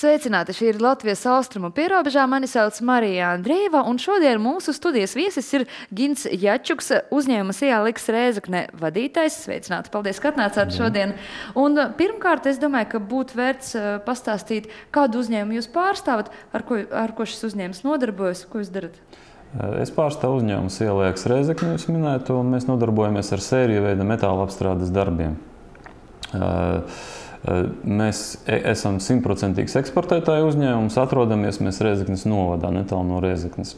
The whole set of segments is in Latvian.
Sveicināti! Šī ir Latvijas austrumu pierobežā. Mani sauc Marija Andrieva, un šodien mūsu studijas viesis ir Gints Jačuks, uzņēmuma SIA Liks Rēzekne vadītājs. Sveicināti! Paldies, ka atnācāt šodien. Un pirmkārt, es domāju, ka būtu vērts pastāstīt, kādu uzņēmumu jūs pārstāvat, ar ko šis uzņēmums nodarbojas, ko jūs darat? Es pārstāvu uzņēmumu SIA Liks Rēzekne, jūs minētu, un mēs nodarbojamies ar sēriju veida metāla apstrādes darbiem. Mēs esam 100% eksportētāju uzņēmums, atrodamies mēs Rēzeknes novadā, netālu no Rēzeknes.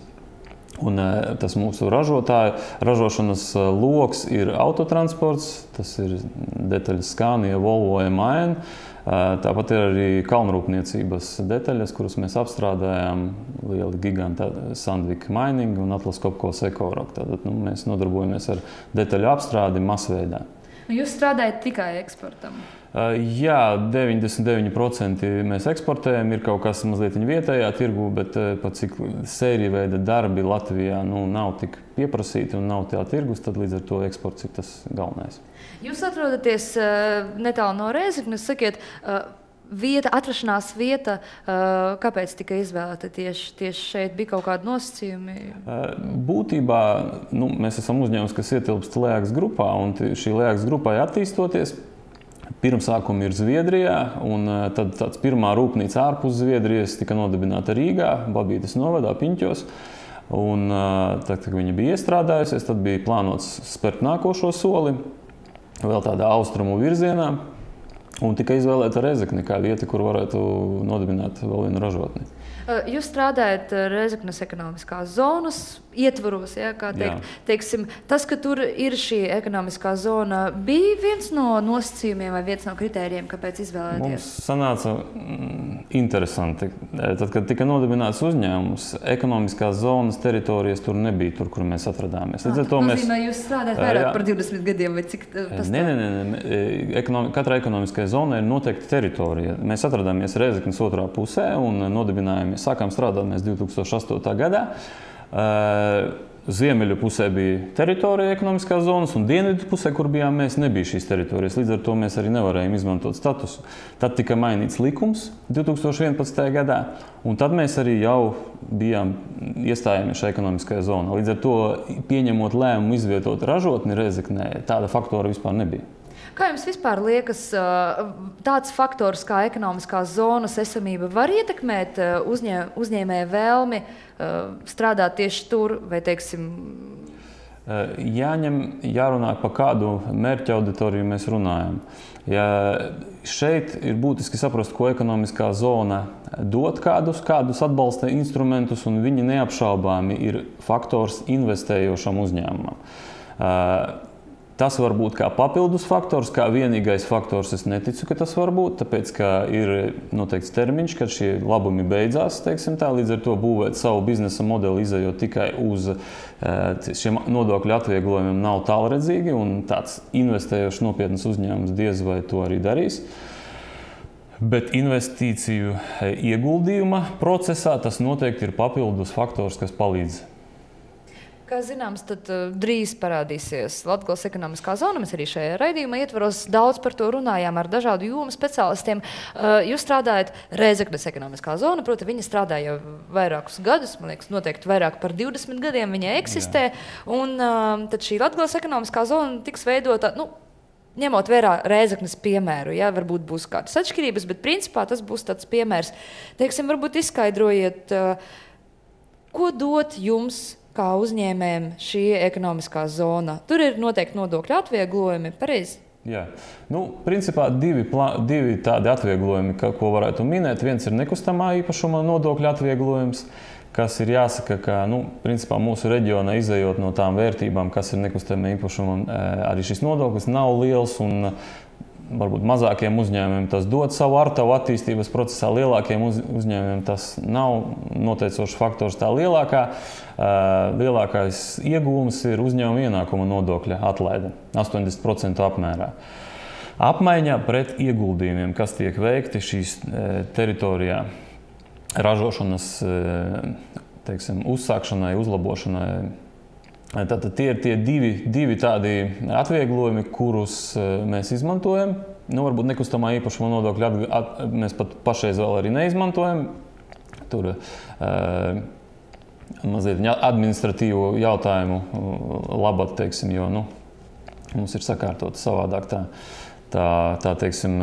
Un tas mūsu ražošanas loks ir autotransports, tas ir detaļas Scania, Volvo, MAN. Tāpat ir arī kalnrūpniecības detaļas, kuras mēs apstrādājam, lieli giganti Sandvik Mining un Atlas Copco Secoroc. Tātad mēs nodarbojamies ar detaļu apstrādi masveidā. Jūs strādājat tikai eksportam? Jā, 99% mēs eksportējam, ir kaut kas mazliet vietējā tirgu, bet pat cik sērija veida darbi Latvijā nav tik pieprasīti un nav tā tirgus, tad līdz ar to eksports ir tas galvenais. Jūs atrodaties netālu no Rēzeknes, sakiet, atrašanās vieta, kāpēc tika izvēlēta tieši šeit? Bija kaut kādi nosacījumi? Būtībā mēs esam uzņēmums, kas ietilpst Leaks grupā, un šī Leaks grupai attīstoties, pirmsākumi ir Zviedrijā, un tad tāds pirmā rūpnīca ārpus Zviedrijas tika nodibināta Rīgā, Babītes novadā, Piņķos. Un tad, kad viņa bija iestrādājusies, tad bija plānots spērt nākošo soli, vēl tādā austrumu virzienā. Un tika izvēlēta Rēzekne kā vieta, kur varētu nodibināt vēl vienu ražotni. Jūs strādājat Rēzeknes ekonomiskās zonas ietvaros, ja, kā teikt. Teiksim, tas, ka tur ir šī ekonomiskā zona, bija viens no nosacījumiem vai viens no kritērijiem, kāpēc izvēlēties? Mums sanāca interesanti. Tad, kad tika nodibināts uzņēmums, ekonomiskās zonas teritorijas tur nebija, tur, kur mēs atradāmies. Nozīmē, jūs strādājat vairāk par 20 gadiem, vai cik pastāv? Nē. Katrai ekonomiskai zonai ir noteikta teritorija. Mēs atradāmies Rēzeknes otrā pusē un nodibinājāmies. Sākām strādāt mēs 2008. gadā. Ziemeļu pusē bija teritorija ekonomiskās zonas, un dienvidu pusē, kur bijām mēs, nebija šīs teritorijas. Līdz ar to mēs arī nevarējām izmantot statusu. Tad tika mainīts likums 2011. gadā, un tad mēs arī jau iestājāmies šajā ekonomiskajā zonā. Līdz ar to, pieņemot lēmumu izvietot ražotni Rēzeknē, tāda faktora vispār nebija. Kā jums vispār liekas, tāds faktors kā ekonomiskās zonas esamība var ietekmēt uzņēmēju vēlmi strādāt tieši tur, vai teiksim? Jārunā par kādu mērķa auditoriju mēs runājam. Šeit ir būtiski saprast, ko ekonomiskā zona dod kādus atbalsta instrumentus, un viņi neapšaubāmi ir faktors investējošam uzņēmumam. Tas var būt kā papildus faktors, kā vienīgais faktors. Es neticu, ka tas var būt, tāpēc, ka ir noteikts termiņš, kad šie labumi beidzās, teiksim tā, līdz ar to būvēt savu biznesa modeli, izējot tikai uz šiem nodokļu atvieglojumiem nav tālredzīgi, un tāds investējošs nopietnas uzņēmums diez vai to arī darīs. Bet investīciju ieguldījuma procesā tas noteikti ir papildus faktors, kas palīdz. Kā zināms, tad drīz parādīsies Latgales ekonomiskā zona. Mēs arī šajā raidījumā ietvaros daudz par to runājām ar dažādu jomu speciālistiem. Jūs strādājat Rēzeknes ekonomiskā zona, proti viņa strādā jau vairākus gadus, man liekas, noteikti vairāk par 20 gadiem viņa eksistē. Un tad šī Latgales ekonomiskā zona tiks veidota, ņemot vērā Rēzeknes piemēru, ja, varbūt būs kādas atšķirības, bet principā tas būs tāds piemērs. Teiksim, varbūt izskaidrojiet, ko dot jums kā uzņēmējiem šī ekonomiskā zona. Tur ir noteikti nodokļu atvieglojumi, pareizi? Jā. Principā divi tādi atvieglojumi, ko varētu minēt. Viens ir nekustamā īpašuma nodokļu atvieglojums, kas ir jāsaka, ka principā mūsu reģionā izējot no tām vērtībām, kas ir nekustamā īpašuma, arī šis nodoklis nav liels, un varbūt mazākiem uzņēmumiem tas dod savu artavu attīstības procesā, lielākiem uzņēmumiem tas nav noteicošs faktors. Tā lielākais iegūms ir uzņēmuma ienākuma nodokļa atlaide 80% apmērā. Apmaiņā pret ieguldījumiem, kas tiek veikti šīs teritorijā ražošanas uzsākšanai, uzlabošanai, Tātad tie ir tie divi tādi atvieglojumi, kurus mēs izmantojam. Varbūt nekustamā īpašuma nodokļa mēs pat pašreiz vēl arī neizmantojam. Tur mazliet administratīvu jautājumu labāk, teiksim, jo mums ir sakārtota savādāk tā teiksim,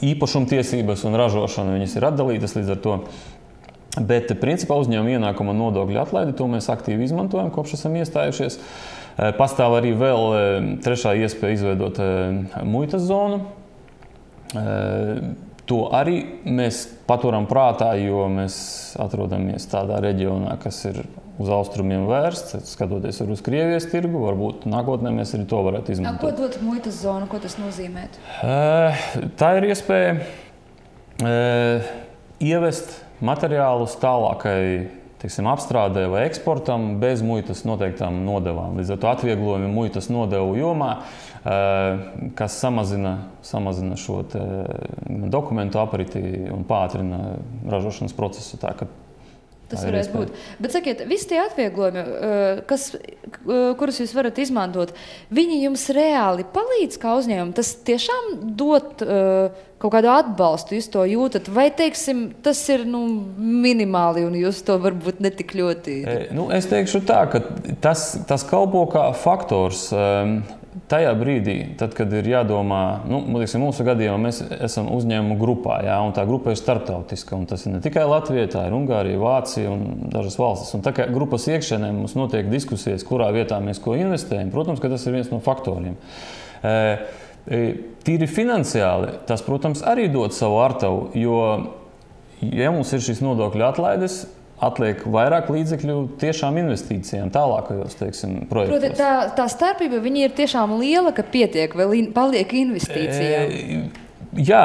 īpašumtiesības un ražošana, viņas ir atdalītas līdz ar to. Bet, principā, uzņēmuma ienākuma nodokļu atlaidi, to mēs aktīvi izmantojam, kopš esam iestājušies. Pastāv arī vēl trešā iespēja izveidot muitas zonu. To arī mēs paturam prātā, jo mēs atrodamies tādā reģionā, kas ir uz austrumiem vērsts, skatoties uz Krievijas tirgu, varbūt nākotnē mēs arī to varētu izmantot. Ko dot muitas zonu, ko tas nozīmē? Tā ir iespēja ievest materiālus tālākai, teiksim, apstrādē vai eksportam bez muitas noteiktām nodevām. Līdz ar to atvieglojumi muitas nodevu jomā, kas samazina šo dokumentu apriti un pātrina ražošanas procesu. Tas varētu būt. Bet sakiet, visi tie atvieglojumi, kurus jūs varat izmantot, viņi jums reāli palīdz kā uzņēmumu? Tas tiešām dot kaut kādu atbalstu, jūs to jūtat? Vai, teiksim, tas ir minimāli un jūs to varbūt netik ļoti? Es teikšu tā, ka tas kalpo kā faktors. Tajā brīdī, tad, kad ir jādomā, mūsu gadījumā mēs esam uzņēmumu grupā, un tā grupa ir starptautiska. Un tas ir ne tikai Latvija, tā ir Ungārija, Vācija un dažas valstis. Un tā kā grupas iekšienē mums notiek diskusijas, kurā vietā mēs ko investējam, protams, ka tas ir viens no faktoriem. Tīri finansiāli tas, protams, arī dod savu artavu, jo, ja mums ir šīs nodokļu atlaides, atliek vairāk līdzekļu tiešām investīcijām, tālākajos, teiksim, projektos. Proti, tā starpība viņi ir tiešām liela, ka pietiek vai paliek investīcijām? Jā,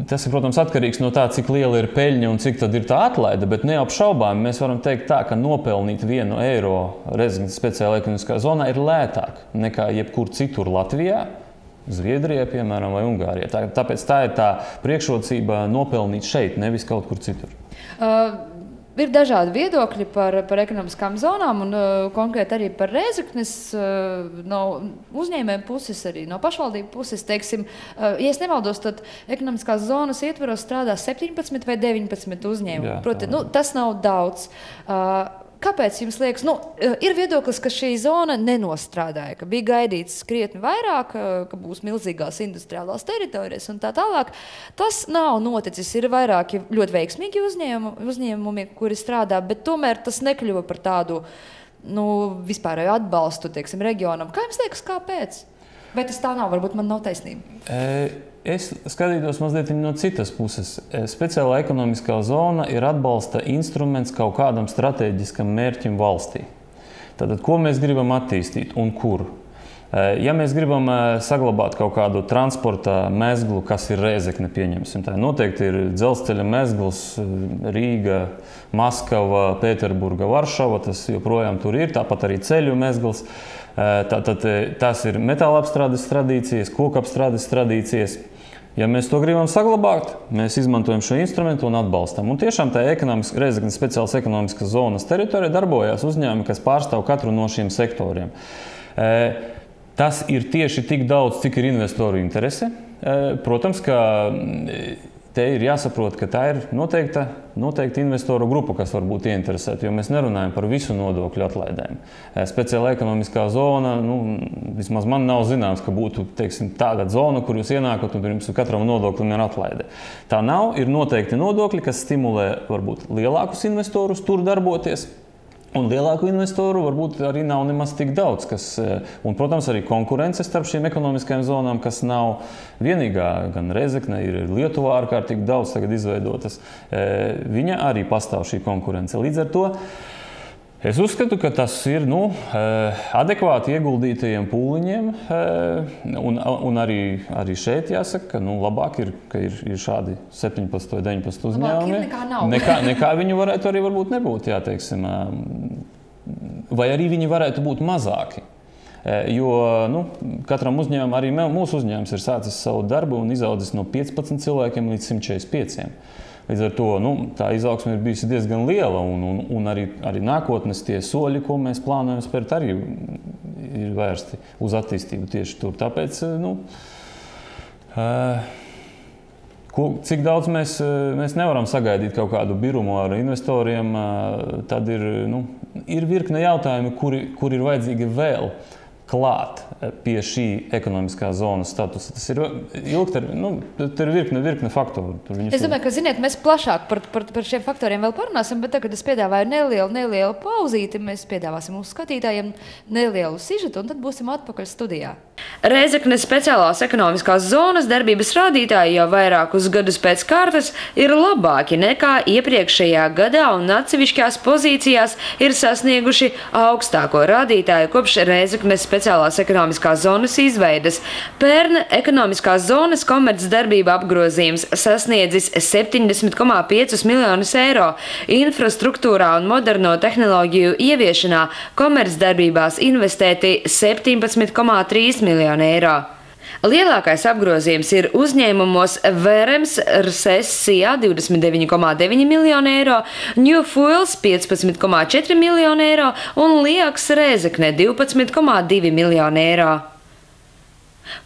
tas ir, protams, atkarīgs no tā, cik liela ir peļņa un cik tad ir tā atlaide, bet neapšaubām mēs varam teikt tā, ka nopelnīt €1 Rezeknes speciālajā ekonomiskā zonā ir lētāk nekā jebkur citur Latvijā, Zviedrijā, piemēram, vai Ungārijā. Tāpēc tā ir tā priekšrocība nopelnīt šeit, nevis kaut kur citur. Ir dažādi viedokļi par ekonomiskām zonām un konkrēti arī par Rezeknes no uzņēmēju puses, arī no pašvaldību puses. Teiksim, ja es nemaldos, tad ekonomiskās zonas ietvaros strādā 17 vai 19 uzņēmumi. Proti, tas nav daudz. Kāpēc jums liekas, ir viedoklis, ka šī zona nenostrādāja, ka bija gaidīts krietni vairāk, ka būs milzīgās industriālās teritorijas un tā tālāk? Tas nav noticis. Ir vairāki ļoti veiksmīgi uzņēmumi, kuri strādā, bet tomēr tas nekļuva par tādu vispārēju atbalstu, teiksim, reģionam. Kā jums liekas, kāpēc? Vai tas tā nav? Varbūt man nav taisnība. Es skatītos mazliet no citas puses. Speciālā ekonomiskā zona ir atbalsta instruments kaut kādam strateģiskam mērķim valstī. Tātad, ko mēs gribam attīstīt un kur? Ja mēs gribam saglabāt kaut kādu transporta mezglu, kas ir Rezekne, pieņemsim, tā noteikti ir dzelzceļa mezgls Rīga, Maskava, Pēterburga, Varšava, tas joprojām tur ir, tāpat arī ceļu mezgls. Tātad tās ir metāla apstrādes tradīcijas, koku apstrādes tradīcijas. Ja mēs to gribam saglabāt, mēs izmantojam šo instrumentu un atbalstam. Un tiešām tā Rezeknes speciālas ekonomiskas zonas teritorija darbojās uzņēmumi, kas pārstāv katru no šiem sektoriem. Tas ir tieši tik daudz, cik ir investoru interese. Protams, ka te ir jāsaprot, ka tā ir noteikta investoru grupa, kas var būt ieinteresēta, jo mēs nerunājam par visu nodokļu atlaidēm. Speciāla ekonomiskā zona, vismaz man nav zināms, ka būtu, teiksim, tāda zona, kur jūs ienākat un jums katram nodoklim ir atlaide. Tā nav, ir noteikti nodokļi, kas stimulē varbūt lielākus investorus tur darboties. Un lielāku investoru varbūt arī nav nemaz tik daudz. Un, protams, arī konkurence starp šīm ekonomiskajām zonām, kas nav vienīgā. Gan Rezekne, ir Lietuvā ārkārtīgi daudz tagad izveidotas. Viņa arī pastāv šī konkurence. Līdz ar to es uzskatu, ka tas ir adekvāti ieguldītajiem pūliņiem. Un arī šeit jāsaka, ka labāk ir, ka ir šādi 17 vai 19 uzņēmumi. Nekā viņi varētu arī varbūt nebūt, jāteiksim. Vai arī viņi varētu būt mazāki. Jo katram uzņēmumam, arī mūsu uzņēmums ir sācis savu darbu un izaudzis no 15 cilvēkiem līdz 145. Līdz ar to tā izaugsme ir bijusi diezgan liela, un arī nākotnes tie soļi, ko mēs plānojam spērt, arī ir vērsti uz attīstību tieši tur. Tāpēc, cik daudz mēs nevaram sagaidīt kaut kādu birumu ar investoriem, tad ir virkne jautājumi, kuri ir vajadzīgi vēl klāt pie šī ekonomiskā zonas statusa. Tas ir tur ir virkne faktoru. Es domāju, ka, ziniet, mēs plašāk par šiem faktoriem vēl parunāsim, bet tagad es piedāvāju nelielu pauzīti. Mēs piedāvāsim mūsu skatītājiem nelielu sižetu, un tad būsim atpakaļ studijā. Rēzeknes speciālās ekonomiskās zonas darbības rādītāji jau vairākus gadus pēc kārtas ir labāki nekā iepriekšējā gadā, un atsevišķās pozīcijās ir sasnieguši augstāko rādītāju kopš Rēzeknes speciālās ekonomiskās zonas izveides. Pērn ekonomiskās zonas komercdarbība apgrozījums sasniedzis 70,5 miljonus eiro. Infrastruktūrā un moderno tehnoloģiju ieviešanā komercdarbībās investēti 17,3 miljonu eiro. Lielākais apgrozījums ir uzņēmumos Verems RSSIA 29,9 miljonu eiro, New Fuels 15,4 miljonu eiro un Liaks Rēzekne 12,2 miljonu eiro.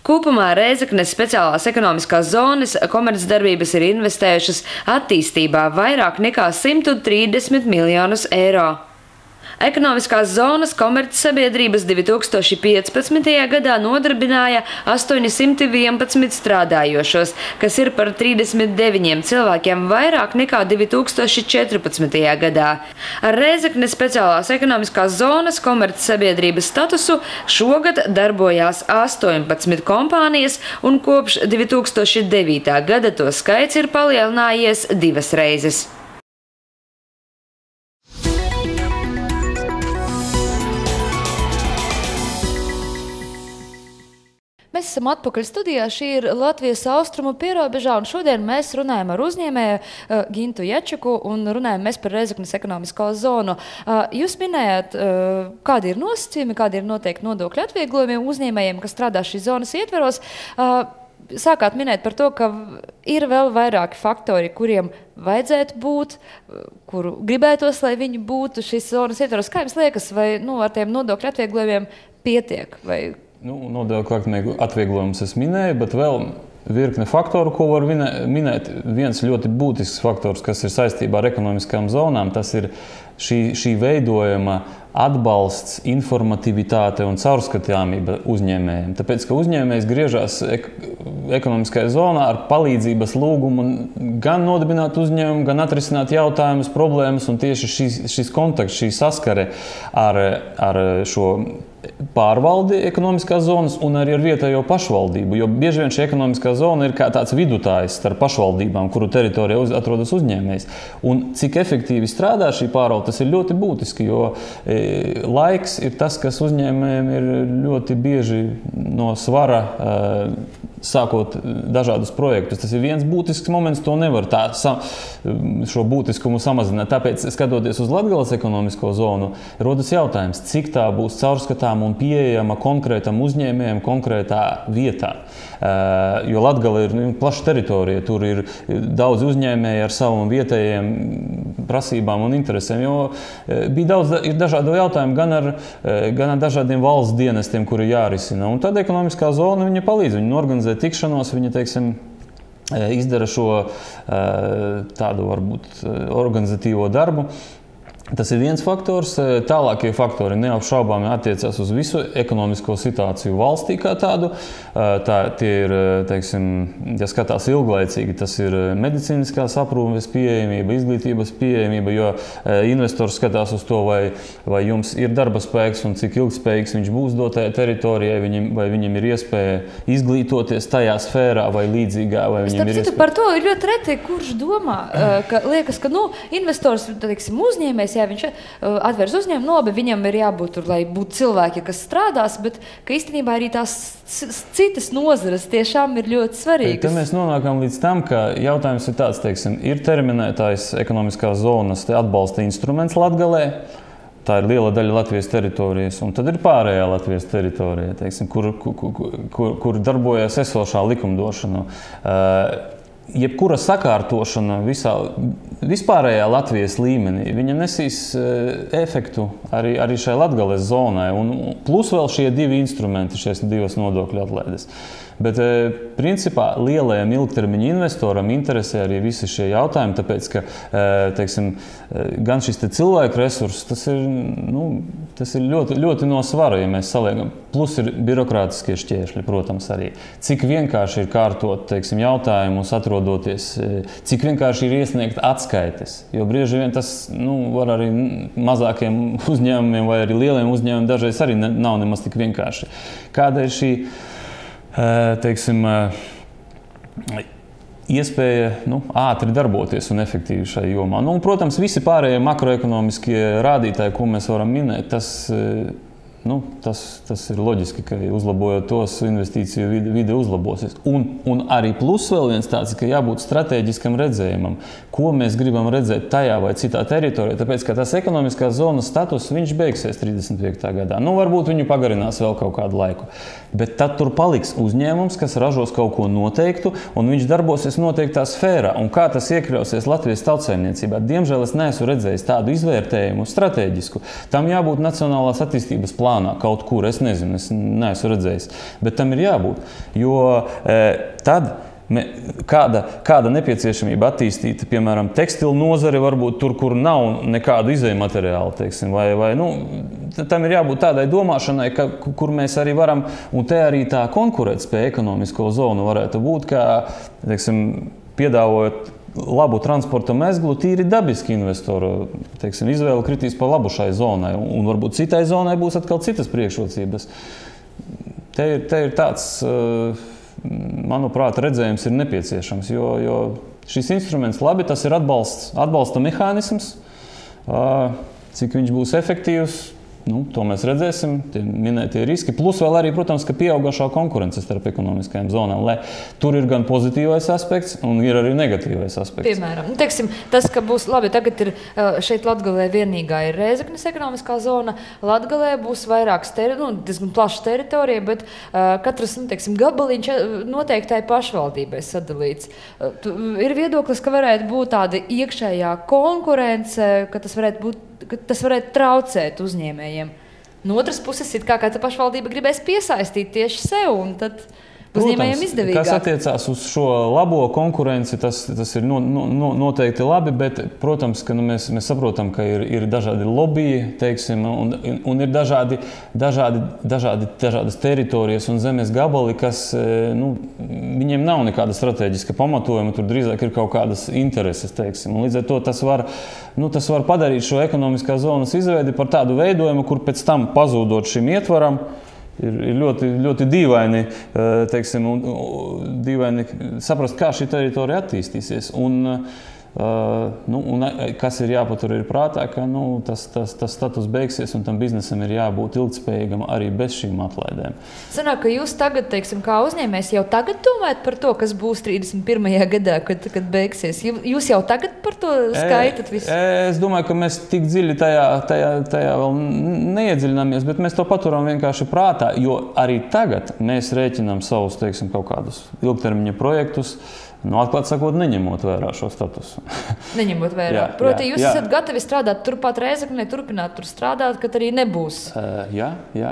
Kopumā Rēzeknes speciālās ekonomiskās zonas komercdarbības ir investējušas attīstībā vairāk nekā 130 miljonus eiro. Ekonomiskās zonas komercsabiedrības 2015. gadā nodarbināja 811 strādājošos, kas ir par 39 cilvēkiem vairāk nekā 2014. gadā. Ar Rēzeknes speciālās ekonomiskās zonas komercsabiedrības statusu šogad darbojās 18 kompānijas, un kopš 2009. gada to skaits ir palielinājies 2 reizes. Mēs esam atpakaļ studijā. Šī ir Latvijas austrumu pierobežā, un šodien mēs runājam ar uzņēmēju Gintu Jačuku un runājam mēs par Rēzeknes ekonomisko zonu. Jūs minējāt, kādi ir nosacījumi, kādi ir noteikti nodokļu atvieglojumi uzņēmējiem, kas strādā šīs zonas ietveros. Sākāt minēt par to, ka ir vēl vairāki faktori, kuriem vajadzētu būt, kuru gribētos, lai viņi būtu šīs zonas ietveros. Kā jums liekas, vai ar tiem nodokļu atvieglojumiem pietiek? Nodokļu atvieglojumus es minēju, bet vēl virkne faktoru, ko var minēt. Viens ļoti būtisks faktors, kas ir saistībā ar ekonomiskām zonām, tas ir šī veidojuma atbalsts, informativitāte un caurskatāmība uzņēmējiem. Tāpēc, ka uzņēmējs griežas ekonomiskajā zonā ar palīdzības lūgumu gan nodibināt uzņēmumu, gan atrisināt jautājumus, problēmas, un tieši šis kontakts, šī saskare ar šo pārvaldi ekonomiskās zonas un arī ar vietējo pašvaldību, jo bieži vien šī ekonomiskā zona ir kā tāds vidutājs starp pašvaldībām, kuru teritorijā atrodas uzņēmējs. Un cik efektīvi strādā šī pārvalde, tas ir ļoti būtiski, jo laiks ir tas, kas uzņēmējiem ir ļoti bieži no svara sākot dažādus projektus. Tas ir viens būtisks moments, to nevar šo būtiskumu samazināt. Tāpēc, skatoties uz Latgales ekonomisko zonu, rodas jautājums, cik tā būs caurskatāma un pieejama konkrētam uzņēmējam konkrētā vietā. Jo Latgale ir plaša teritorija, tur ir daudz uzņēmēji ar savām vietējiem prasībām un interesēm, jo ir dažādu jautājumu gan ar dažādiem valsts dienestiem, kuri jārisina. Un tad ekonomiskā zona viņa palīdz, viņa organizē tikšanos, viņa, izdara šo tādu varbūt organizatīvo darbu. Tas ir viens faktors. Tālākie faktori neapšaubāmi attiecās uz visu ekonomisko situāciju valstī kā tādu. Tie ir, ja skatās ilglaicīgi, tas ir medicīniskās aprūpes pieejamība, izglītības pieejamība, jo investors skatās uz to, vai jums ir darba spēks un cik ilgspējīgs viņš būs dotajā teritorijā, vai viņam ir iespēja izglītoties tajā sfērā vai līdzīgā, vai viņam ir iespēja. Par to ir ļoti reti, kurš domā, ka liekas, ka investors, uzņēmējs, ja viņš atvērs uzņēmumu, labi, viņam ir jābūt tur, lai būtu cilvēki, kas strādās, bet ka īstenībā arī tās citas nozares tiešām ir ļoti svarīgas. Tad mēs nonākam līdz tam, ka jautājums ir tāds, ir terminētājs ekonomiskās zonas atbalsta instruments Latgalē. Tā ir liela daļa Latvijas teritorijas, un tad ir pārējā Latvijas teritorija, kur darbojas esošā likumdošana. jebkura sakārtošana vispārējā Latvijas līmenī, viņa nesīs efektu arī šai Latgales zonai. Un plus vēl šie divi instrumenti, šīs divas nodokļu atlaides. Bet, principā, lielajam ilgtermiņa investoram interesē arī visi šie jautājumi, tāpēc, ka, teiksim, gan šis cilvēku resurss, tas ir ļoti, ļoti no svara, ja mēs saliekam. Plus ir birokrātiskie šķēršļi, protams, arī. Cik vienkārši ir kārtot, teiksim, jautājumus, atrodoties, cik vienkārši ir iesniegt atskaites. Jo brieži vien tas, var arī mazākiem uzņēmumiem vai arī lieliem uzņēmumiem dažreiz arī nav nemaz tik vienkārši. Kāda ir šī teiksim, iespēja ātri darboties un efektīvi šajā jomā. Un, protams, visi pārējie makroekonomiskie rādītāji, ko mēs varam minēt, tas ir loģiski, ka uzlabojot tos, investīciju vide uzlabosies. Un arī plus vēl viens tāds, ka jābūt strateģiskam redzējumam, ko mēs gribam redzēt tajā vai citā teritorijā, tāpēc, ka tas ekonomiskās zonas status, viņš beigsies 35. gadā. Varbūt viņu pagarinās vēl kaut kādu laiku. Bet tad tur paliks uzņēmums, kas ražos kaut ko noteiktu, un viņš darbosies noteiktā sfērā. Un kā tas iekļausies Latvijas tautsaimniecībā? Diemžēl es neesmu redzējis tādu izvērtējumu strateģisku. Tam jābūt nacionālās attīstības plānā kaut kur, es nezinu, es neesmu redzējis. Bet tam ir jābūt, jo tad kāda nepieciešamība attīstīt, piemēram, tekstilu nozari varbūt tur, kur nav nekādu izēju materiālu, teiksim, vai tam ir jābūt tādai domāšanai, kur mēs arī varam, un te arī tā konkurētspēja ekonomisko zonu varētu būt, kā, teiksim, piedāvājot labu transporta mezglu, tīri dabiski investoru, teiksim, izvēle kritīs pa labu šai zonai, un varbūt citai zonai būs atkal citas priekšrocības. Te ir tāds, manuprāt, redzējums ir nepieciešams, jo šis instruments labi, tas ir atbalsta mehānisms, cik viņš būs efektīvs. To mēs redzēsim, tie minētie riski. Plus vēl arī, protams, ka pieaugošā konkurence starp ekonomiskajām zonām, lai tur ir gan pozitīvais aspekts un ir arī negatīvais aspekts. Piemēram, teiksim, tas, ka būs labi, tagad ir šeit Latgalē vienīgā ir Rēzeknes ekonomiskā zona, Latgalē būs vairākas diezgan plaša teritorija, bet katrs, teiksim, gabaliņš noteiktai pašvaldībai sadalīts. Ir viedoklis, ka varētu būt tāda iekšējā konkurence, ka tas varētu traucēt uzņēmējiem. No otras puses, kā katra pašvaldība gribēs piesaistīt tieši sev, un tad uzņēmējiem izdevīgāk. Kas attiecās uz šo labo konkurenci, tas ir noteikti labi, bet, protams, ka mēs saprotam, ka ir dažādi lobiji, teiksim, un ir dažādas teritorijas un zemes gabali, kas, viņiem nav nekāda strateģiska pamatojuma, tur drīzāk ir kaut kādas intereses, teiksim. Un līdz ar to tas var padarīt šo ekonomiskās zonas izveidi par tādu veidojumu, kur pēc tam pazūdot šim ietvaram, ir ļoti, ļoti dīvaini, teiksim, dīvaini saprast, kā šī teritorija attīstīsies. Un kas ir jāpatur ir prātā, ka tas status beigsies un tam biznesam ir jābūt ilgtspējīgam arī bez šīm atlaidēm. Sanāk, ka jūs tagad, teiksim, kā uzņēmējs jau tagad domājat par to, kas būs 31. gadā, kad beigsies? Jūs jau tagad par to skaitat visu? Es domāju, ka mēs tik dziļi tajā vēl neiedziļināmies, bet mēs to paturam vienkārši prātā, jo arī tagad mēs rēķinām savus, teiksim, kaut kādus ilgtermiņa projektus, atklāt sakot, neņemot vērā šo statusu. Neņemot vērā. Proti, jūs esat gatavi strādāt turpat Rēzeknē, turpināt tur strādāt, kad arī nebūs. Jā,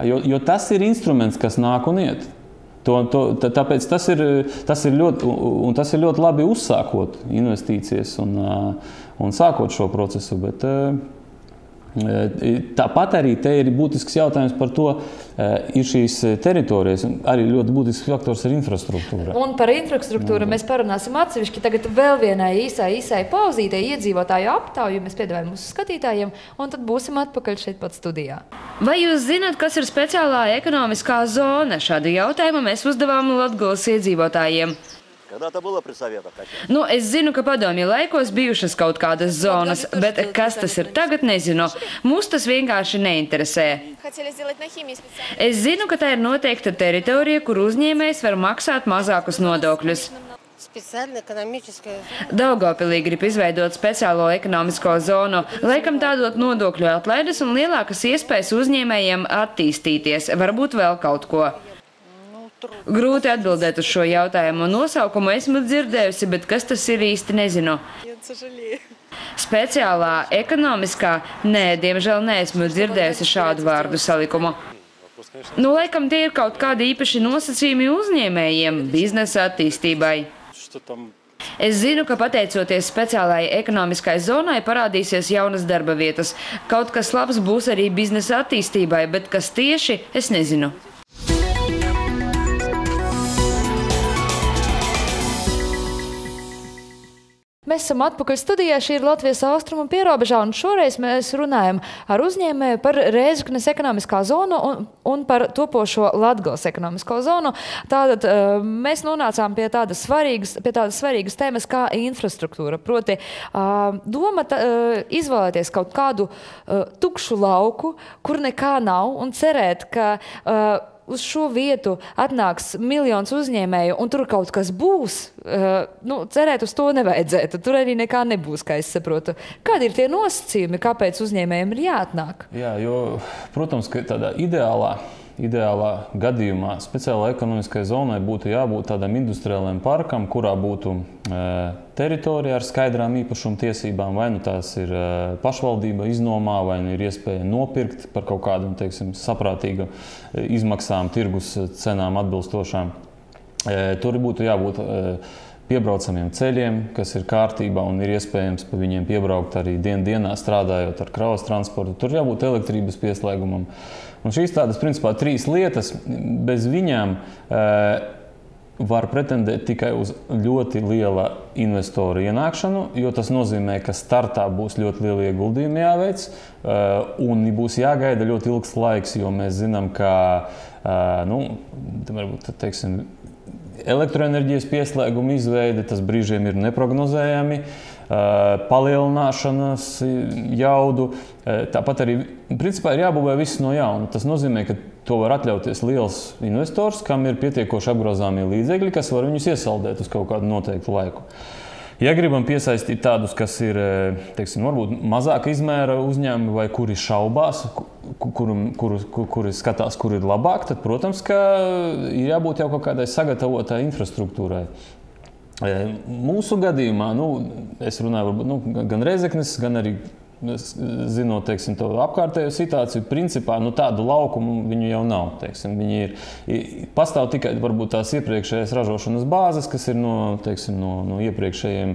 jo tas ir instruments, kas nāk un iet. Tāpēc tas ir ļoti labi uzsākot investīcijas un sākot šo procesu, bet tāpat arī te ir būtisks jautājums par to, ir šīs teritorijas, arī ļoti būtisks faktors ir infrastruktūra. Un par infrastruktūru mēs parunāsim atsevišķi. Tagad vēl vienai īsai pauzītei iedzīvotāju aptauju mēs piedāvājam mūsu skatītājiem, un tad būsim atpakaļ šeit pat studijā. Vai jūs zināt, kas ir speciālā ekonomiskā zona? Šādu jautājumu mēs uzdevām Latgales iedzīvotājiem. Es zinu, ka padomju laikos bijušas kaut kādas zonas, bet kas tas ir tagad, nezinu. Mūs tas vienkārši neinteresē. Es zinu, ka tā ir noteikta teritorija, kur uzņēmējs var maksāt mazākus nodokļus. Daugavpilī grib izveidot speciālo ekonomisko zonu, laikam tādot nodokļu atlaides un lielākas iespējas uzņēmējiem attīstīties, varbūt vēl kaut ko. Grūti atbildēt uz šo jautājumu. Nosaukumu esmu dzirdējusi, bet kas tas ir īsti nezinu. Speciālā, ekonomiskā? Nē, diemžēl neesmu dzirdējusi šādu vārdu salikumu. Nu, laikam tie ir kaut kādi īpaši nosacījumi uzņēmējiem, biznesa attīstībai. Es zinu, ka pateicoties speciālajai ekonomiskai zonai parādīsies jaunas darba vietas. Kaut kas labs būs arī biznesa attīstībai, bet kas tieši, es nezinu. Mēs esam atpakaļ studijā, šī ir Latvijas austrumu pierobežā, un šoreiz mēs runājam ar uzņēmēju par Rēzeknes ekonomiskā zonu un par topošo Latgales ekonomisko zonu. Tātad mēs nonācām pie tādas svarīgas tēmas kā infrastruktūra. Proti, doma izvēlēties kaut kādu tukšu lauku, kur nekā nav, un cerēt, ka uz šo vietu atnāks miljons uzņēmēju, un tur kaut kas būs, cerēt uz to nevajadzētu. Tur arī nekā nebūs, kā es saprotu. Kādi ir tie nosacījumi, kāpēc uzņēmējiem ir jāatnāk? Jā, jo, protams, ka tādā ideālā gadījumā speciālā ekonomiskai zonai būtu jābūt tādam industriālajam parkam, kurā būtu teritorija ar skaidrām īpašuma tiesībām, vai nu tās ir pašvaldība iznomā, vai nu ir iespēja nopirkt par kaut kādu, teiksim, saprātīgu izmaksām, tirgus cenām atbilstošām. Tur būtu jābūt piebraucamiem ceļiem, kas ir kārtībā un ir iespējams pa viņiem piebraukt arī dienā strādājot ar kravas transportu. Tur jābūt elektrības pieslēgumam. Un šīs tādas, principā, 3 lietas, bez viņām var pretendēt tikai uz ļoti liela investoru ienākšanu, jo tas nozīmē, ka startā būs ļoti lieli ieguldījumi jāveic un būs jāgaida ļoti ilgs laiks, jo mēs zinām, ka, teiksim, elektroenerģijas pieslēguma izveide, tas brīžiem ir neprognozējami, palielināšanas jaudu. Tāpat arī, principā, ir jābūvē viss no jauna. Tas nozīmē, ka to var atļauties liels investors, kam ir pietiekoši apgrozāmie līdzekļi, kas var viņus iesaldēt uz kaut kādu noteiktu laiku. Ja gribam piesaistīt tādus, kas ir, teiksim, varbūt mazāka izmēra uzņēmumi vai kuri šaubās, kuri skatās, kur ir labāk, tad, protams, ka ir jābūt jau kaut kādai sagatavotai infrastruktūrai. Mūsu gadījumā, es runāju varbūt, gan Rēzeknes, gan arī zinot, teiksim, to apkārtējo situāciju, principā, tādu laukumu viņu jau nav, teiksim. Pastāv tikai varbūt tās iepriekšējās ražošanas bāzes, kas ir no iepriekšējiem,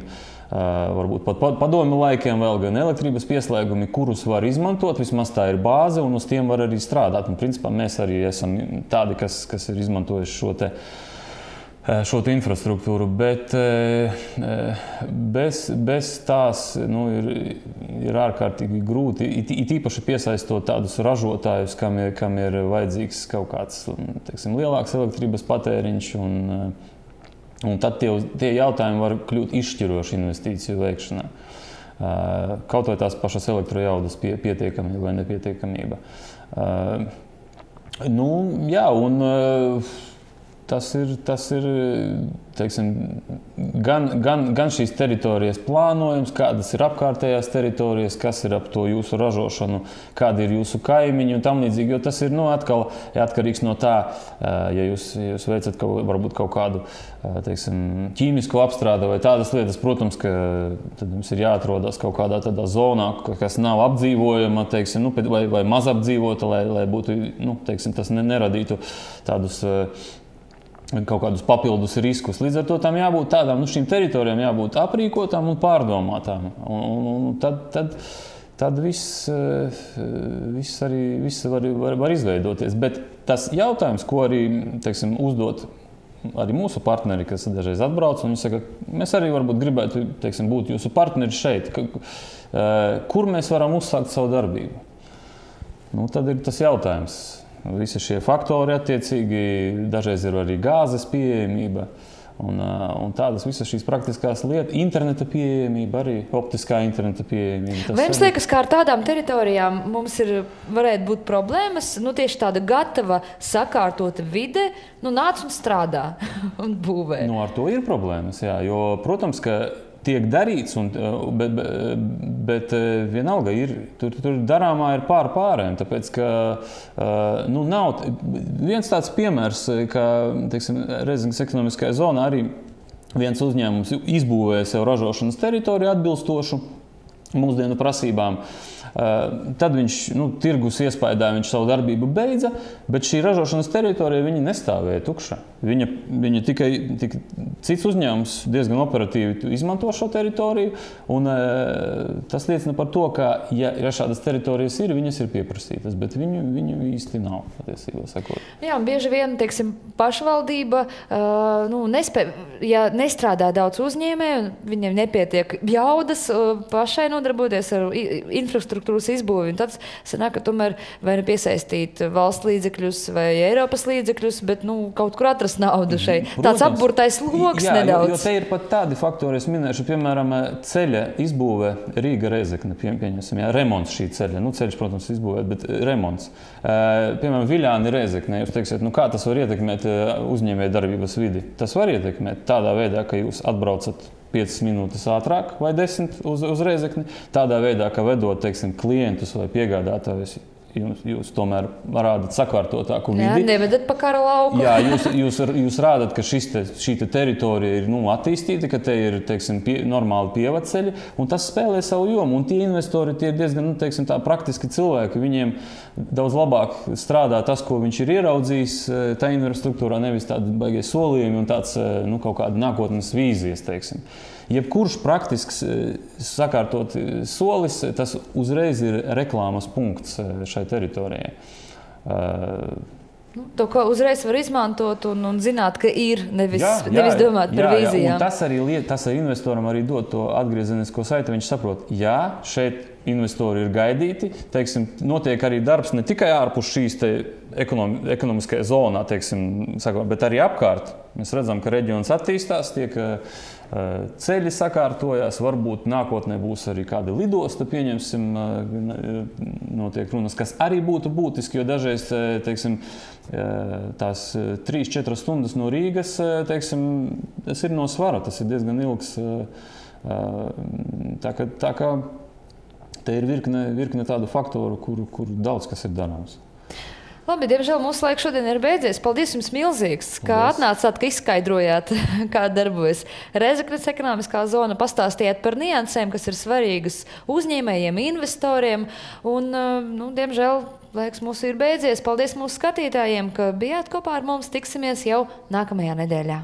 varbūt pat padomju laikiem vēl gan elektrības pieslēgumi, kurus var izmantot, vismaz tā ir bāze, un uz tiem var arī strādāt. Un, principā, mēs arī esam tādi, kas ir izmantojuši šo infrastruktūru, bet bez tās ir ārkārtīgi grūti, it īpaši piesaistot tādus ražotājus, kam ir vajadzīgs kaut kāds, teiksim, lielāks elektrības patēriņš, un tad tie jautājumi var kļūt izšķiroši investīciju veikšanā. Kaut vai tās pašas elektrojaudas pietiekamība vai nepietiekamība. Tas ir teiksim, gan šīs teritorijas plānojums, kādas ir apkārtējās teritorijas, kas ir ap to jūsu ražošanu, kādi ir jūsu kaimiņi un tam līdzīgi, jo tas ir atkal atkarīgs no tā, ja jūs veicat varbūt kaut kādu, teiksim, ķīmisko apstrādi vai tādas lietas, protams, ka tad jums ir jāatrodas kaut kādā tādā zonā, kas nav apdzīvojama, teiksim, vai maz apdzīvota, lai būtu, teiksim, tas neradītu tādus kaut kādus papildus riskus. Līdz ar to tam jābūt tādām, šīm teritorijām jābūt aprīkotām un pārdomātām. Un tad viss var izveidoties. Bet tas jautājums, ko arī, teiksim, uzdot arī mūsu partneri, kas dažreiz atbrauc, un viņi saka, mēs arī varbūt gribētu, teiksim, būt jūsu partneri šeit, kur mēs varam uzsākt savu darbību. Tad ir tas jautājums. Visi šie faktori attiecīgi, dažreiz ir arī gāzes pieejamība un tādas visas šīs praktiskās lietas, interneta pieejamība, arī optiskā interneta pieejamība. Vai jums liekas, ka ar tādām teritorijām mums varētu būt problēmas? Tieši tāda gatava, sakārtota vide, nāc un strādā un būvē. Ar to ir problēmas, jā, jo, protams, ka tiek darīts, bet vienalga tur darāmā ir pārējiem, tāpēc, ka nav viens tāds piemērs, ka, teiksim, Rezeknes ekonomiskajā zonā arī viens uzņēmums izbūvēja sev ražošanas teritoriju atbilstošu mūsdienu prasībām. Tad viņš tirgus iespējā viņš savu darbību beidza, bet šī ražošanas teritorija viņa nestāvēja tukša. Viņa tikai cits uzņēmums diezgan operatīvi izmanto šo teritoriju, un tas liecina par to, ka, ja šādas teritorijas ir, viņas ir pieprasītas, bet viņu īsti nav, patiesībā sakot. Jā, un bieži vien, teiksim, pašvaldība ja nestrādā daudz uzņēmēju, viņiem nepietiek jaudas pašai nodarboties ar infrastruktūras izbūvi, un tad sanāk, ka tomēr vai piesaistīt valsts līdzekļus vai Eiropas līdzekļus, bet kaut kur atrast naudu šeit. Tāds apburtais loks nedaudz. Jo te ir pat tādi faktori, es minēšu, piemēram, ceļa izbūve Rīga-Rezekne, pieņemsim, remonts šī ceļa. Ceļš, protams, izbūvēt, bet remonts. Piemēram, Viļāni-Rezekne, jūs teiksiet, kā tas var ietekmēt uzņēmēju darbības vidi? Tas var ietekmēt tādā veidā, ka jūs atbraucat 5 minūtes ātrāk vai 10 uz Rezekni, tādā veidā, ka vedot, teiksim, klientus vai piegādātājus, jūs tomēr rādat sakārtotāku vidi. Jā, nevedat pa kara lauku. Jā, jūs rādat, ka šī teritorija ir attīstīta, ka te ir, teiksim, normāli pievadceļi, un tas spēlē savu jomu. Un tie investori tie ir diezgan, teiksim, tā praktiski cilvēki. Viņiem daudz labāk strādā tas, ko viņš ir ieraudzījis tā infrastruktūrā, nevis tādi baigie solījumi un tāds, kaut kāda nākotnes vīzijas, teiksim. Jebkurš praktisks sakārtot solis, tas uzreiz ir reklāmas punkts šai teritorijai. To, ko uzreiz var izmantot un zināt, ka ir, nevis domāt par vīzijām. Un tas arī investoram arī dod to atgriezenisko saiti. Viņš saprot, šeit investori ir gaidīti, teiksim, notiek arī darbs ne tikai ārpus šīs ekonomiskajā zonā, teiksim, bet arī apkārt. Mēs redzam, ka reģions attīstās, tiek ceļi sakārtojās, varbūt nākotnē būs arī kāda lidosta, pieņemsim, notiek runas, kas arī būtu būtiski, jo dažreiz, teiksim, tās 3-4 stundas no Rīgas, teiksim, tas ir no svara, tas ir diezgan ilgs. Tā kā te ir virkne tādu faktoru, kur daudz kas ir darāms. Labi, diemžēl mūsu laiks šodien ir beidzies. Paldies jums milzīgs, ka atnācāt, ka izskaidrojāt, kā darbojas Rezeknes ekonomiskā zona, pastāstījāt par niansēm, kas ir svarīgas uzņēmējiem, investoriem. Un, diemžēl, laiks mūsu ir beidzies. Paldies mūsu skatītājiem, ka bijāt kopā ar mums. Tiksimies jau nākamajā nedēļā.